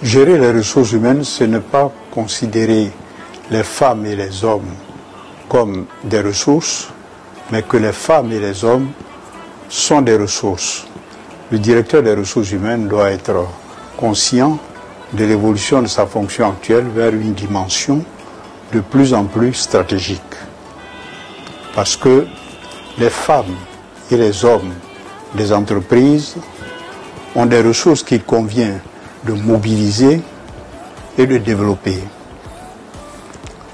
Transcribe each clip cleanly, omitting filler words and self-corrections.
Gérer les ressources humaines, ce n'est pas considérer les femmes et les hommes comme des ressources, mais que les femmes et les hommes sont des ressources. Le directeur des ressources humaines doit être conscient de l'évolution de sa fonction actuelle vers une dimension de plus en plus stratégique. Parce que les femmes et les hommes des entreprises ont des ressources qu'il convient de mobiliser et de développer.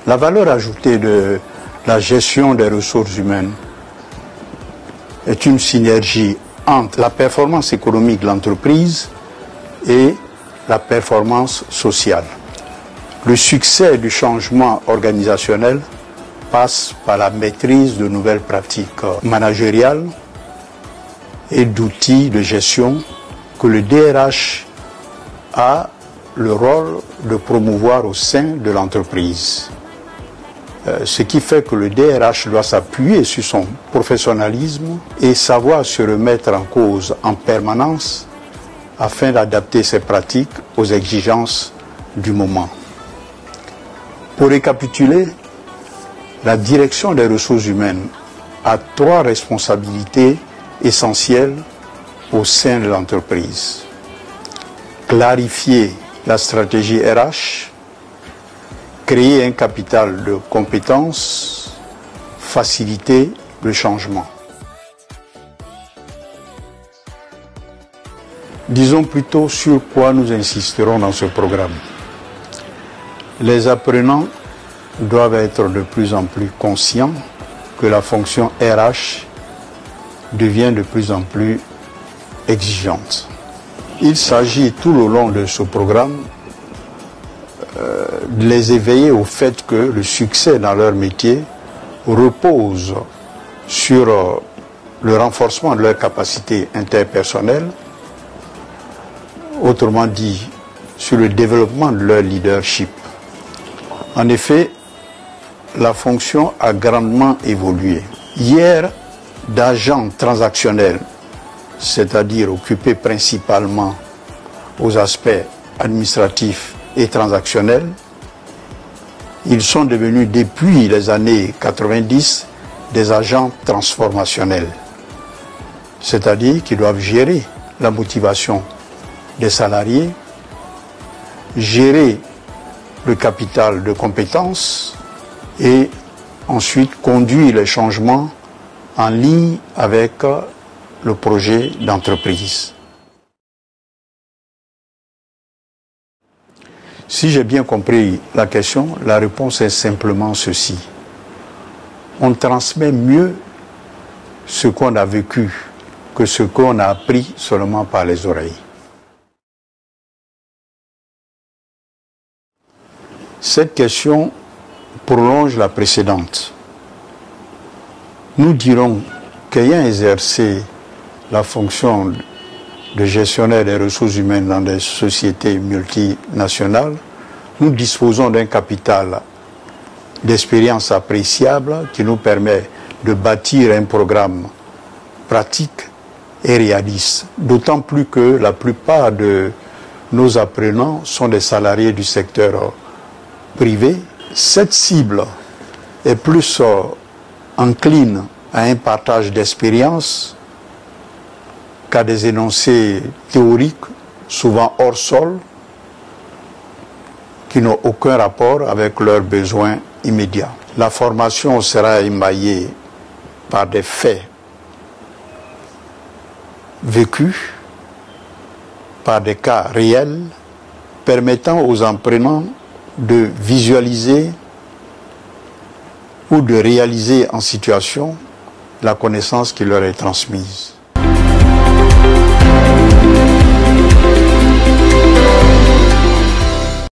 La valeur ajoutée de la gestion des ressources humaines est une synergie entre la performance économique de l'entreprise et la performance sociale. Le succès du changement organisationnel passe par la maîtrise de nouvelles pratiques managériales et d'outils de gestion que le DRH a le rôle de promouvoir au sein de l'entreprise. Ce qui fait que le DRH doit s'appuyer sur son professionnalisme et savoir se remettre en cause en permanence afin d'adapter ses pratiques aux exigences du moment. Pour récapituler, la direction des ressources humaines a 3 responsabilités essentielles au sein de l'entreprise. Clarifier la stratégie RH, créer un capital de compétences, faciliter le changement. Disons plutôt sur quoi nous insisterons dans ce programme. Les apprenants doivent être de plus en plus conscients que la fonction RH devient de plus en plus exigeante. Il s'agit tout au long de ce programme de les éveiller au fait que le succès dans leur métier repose sur le renforcement de leurs capacités interpersonnelles, autrement dit, sur le développement de leur leadership. En effet, la fonction a grandement évolué. Hier, d'agents transactionnels, c'est-à-dire occupés principalement aux aspects administratifs et transactionnels, ils sont devenus depuis les années 90 des agents transformationnels, c'est-à-dire qu'ils doivent gérer la motivation des salariés, gérer le capital de compétences et ensuite conduire les changements en ligne avec le projet d'entreprise. Si j'ai bien compris la question, la réponse est simplement ceci. On transmet mieux ce qu'on a vécu que ce qu'on a appris seulement par les oreilles. Cette question prolonge la précédente. Nous dirons qu'ayant exercé la fonction de gestionnaire des ressources humaines dans des sociétés multinationales, nous disposons d'un capital d'expérience appréciable qui nous permet de bâtir un programme pratique et réaliste. D'autant plus que la plupart de nos apprenants sont des salariés du secteur privé. Cette cible est plus encline à un partage d'expérience qu'à des énoncés théoriques, souvent hors sol, qui n'ont aucun rapport avec leurs besoins immédiats. La formation sera émaillée par des faits vécus, par des cas réels, permettant aux apprenants de visualiser ou de réaliser en situation la connaissance qui leur est transmise.